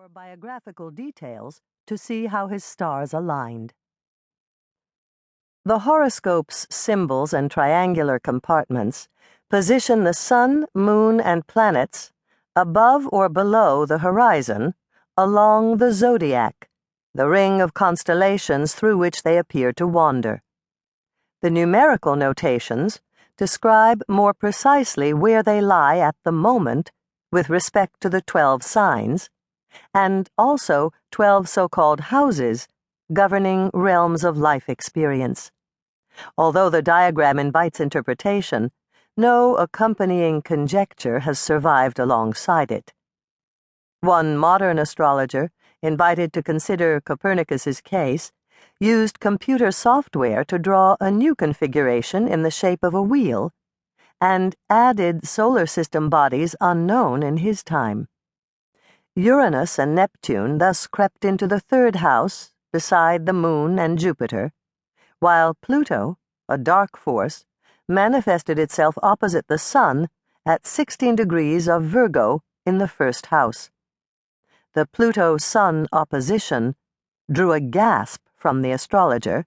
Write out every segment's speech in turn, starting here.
for biographical details to see how his stars aligned. The horoscope's symbols and triangular compartments position the sun, moon, and planets above or below the horizon along the zodiac, the ring of constellations through which they appear to wander. The numerical notations describe more precisely where they lie at the moment with respect to the 12 signs, and also 12 so-called houses governing realms of life experience. Although the diagram invites interpretation, no accompanying conjecture has survived alongside it. One modern astrologer, invited to consider Copernicus's case, used computer software to draw a new configuration in the shape of a wheel, and added solar system bodies unknown in his time. Uranus and Neptune thus crept into the third house, beside the Moon and Jupiter, while Pluto, a dark force, manifested itself opposite the Sun at 16 degrees of Virgo in the first house. The Pluto-Sun opposition drew a gasp from the astrologer,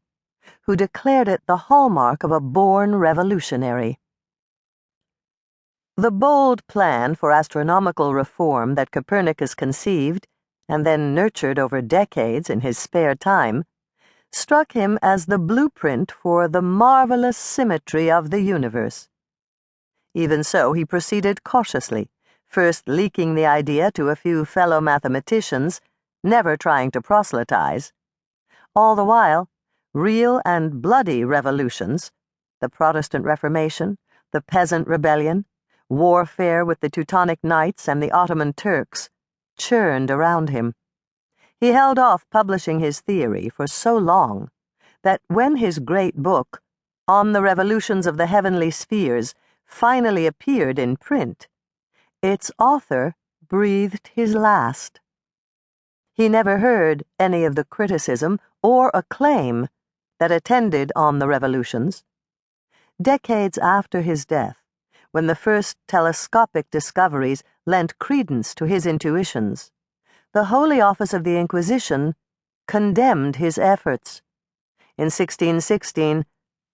who declared it the hallmark of a born revolutionary. The bold plan for astronomical reform that Copernicus conceived and then nurtured over decades in his spare time struck him as the blueprint for the marvelous symmetry of the universe. Even so, he proceeded cautiously, first leaking the idea to a few fellow mathematicians, never trying to proselytize. All the while, real and bloody revolutions, the Protestant Reformation, the Peasant Rebellion, warfare with the Teutonic Knights and the Ottoman Turks, churned around him. He held off publishing his theory for so long that when his great book, On the Revolutions of the Heavenly Spheres, finally appeared in print, its author breathed his last. He never heard any of the criticism or acclaim that attended On the Revolutions. Decades after his death, when the first telescopic discoveries lent credence to his intuitions, the Holy Office of the Inquisition condemned his efforts. In 1616,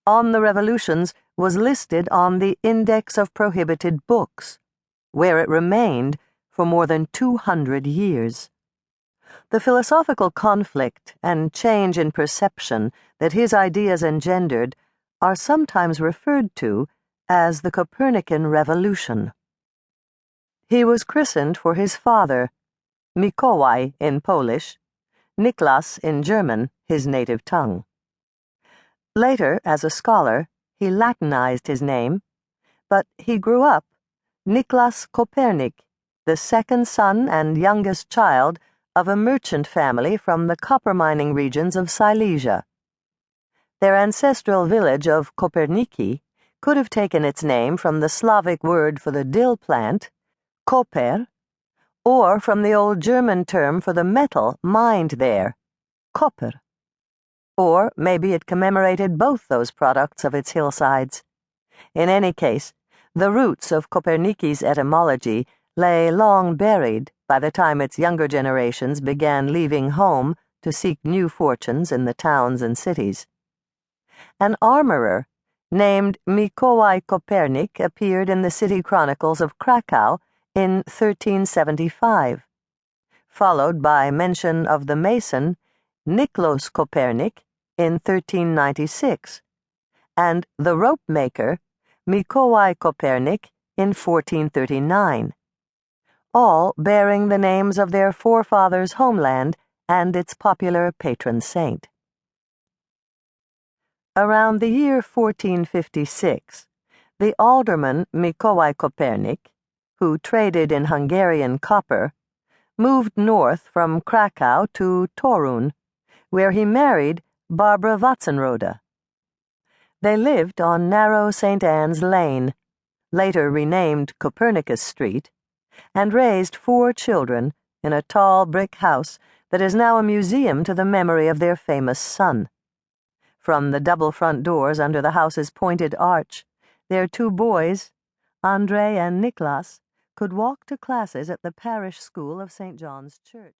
On the Revolutions was listed on the Index of Prohibited Books, where it remained for more than 200 years. The philosophical conflict and change in perception that his ideas engendered are sometimes referred to as the Copernican Revolution. He was christened for his father, Mikołaj in Polish, Niklas in German, his native tongue. Later, as a scholar, he Latinized his name, but he grew up Niklas Kopernik, the second son and youngest child of a merchant family from the copper-mining regions of Silesia. Their ancestral village of Koperniki could have taken its name from the Slavic word for the dill plant, koper, or from the old German term for the metal mined there, Copper. Or maybe it commemorated both those products of its hillsides. In any case, the roots of Koperniki's etymology lay long buried by the time its younger generations began leaving home to seek new fortunes in the towns and cities. An armorer named Mikołaj Kopernik appeared in the city chronicles of Krakow in 1375, followed by mention of the mason Niklos Kopernik in 1396, and the rope maker Mikołaj Kopernik in 1439, all bearing the names of their forefathers' homeland and its popular patron saint. Around the year 1456, the alderman Mikołaj Kopernik, who traded in Hungarian copper, moved north from Krakow to Toren, where he married Barbara Watzenrode. They lived on narrow St. Anne's Lane, later renamed Copernicus Street, and raised 4 children in a tall brick house that is now a museum to the memory of their famous son. From the double front doors under the house's pointed arch, their 2 boys, Andrei and Niklas, could walk to classes at the parish school of St. John's Church.